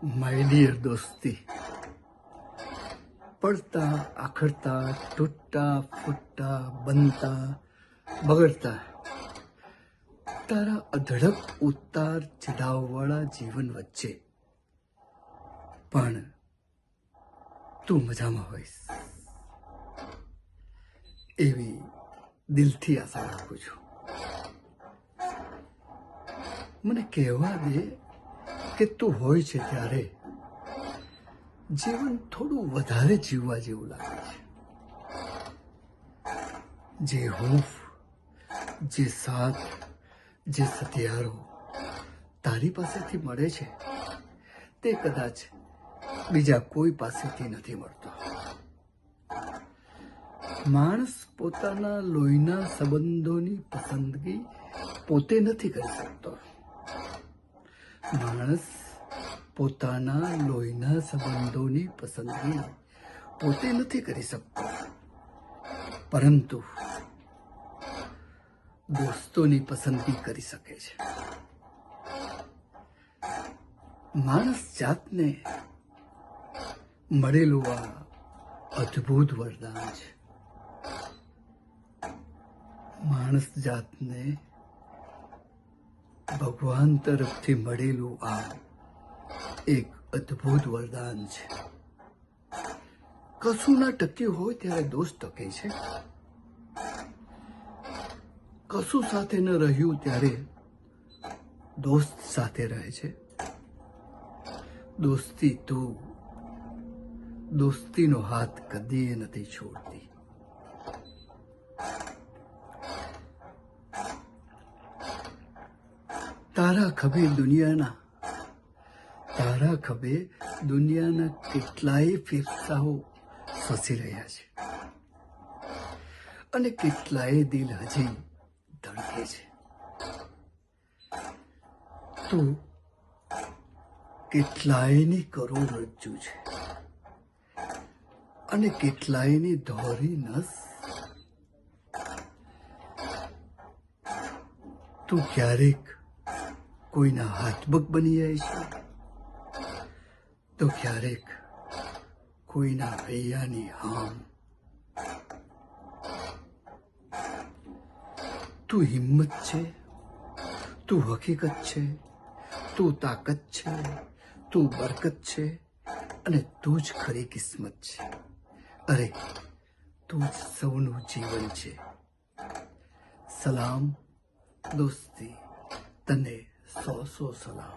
My dear दोस्ती, पड़ता आखड़ता टूटता फूटता बनता बगड़ता तारा अधड़क उतार चढ़ाववाળા જીવન વચ્ચે પણ તું મજામાં હોઈશ એવી દિલથી આશા રાખું છું. મને કહેવા દે કે તું હોય છે ત્યારે જીવન થોડું વધારે જીવવા જેવું લાગે છે. જે હૂંફ, જે સાથ, જે સતિયારો તારી પાસેથી મળે છે તે કદાચ બીજા કોઈ પાસેથી નથી મળતો. માણસ પોતાના લોહીના સંબંધોની પસંદગી પોતે નથી કરી શકતો. માણસ પોતાના લોહીના સંબંધોની પસંદગી પોતે નથી કરી શકતો, પરંતુ દોસ્તોની પસંદગી કરી શકે છે. માણસ જાતને મળેલું આ અદ્ભુત વરદાન છે. માણસ જાતને ભગવાન તરફથી મળેલું આ એક અદ્ભુત વરદાન છે. કશું ના ટક્યું હોય ત્યારે દોસ્ત ટકે છે. કશું સાથે ન રહ્યું ત્યારે દોસ્ત સાથે રહે છે. દોસ્તી તું દોસ્તીનો હાથ કદીએ નથી છોડતી. તારા ખભે દુનિયાના કેટલાય ફેરફારો ફસી રહ્યા છે અને કેટલાય દિલ હજી ધડકે છે. તું કેટલાયની કરોડરજ્જુ છે અને કેટલાયની દોરી નસ. તું ક્યારેક કોઈના હાથબગ બની જાય છે તો ક્યારેક કોઈના હૈયાની હામ. તું હિંમત છે, તું હકીકત છે, તું તાકાત છે, તું બરકત છે અને તું જ ખરી કિસ્મત છે. અરે તું જ સૌનું જીવન છે. સલામ દોસ્તી, તને 100 સલામ.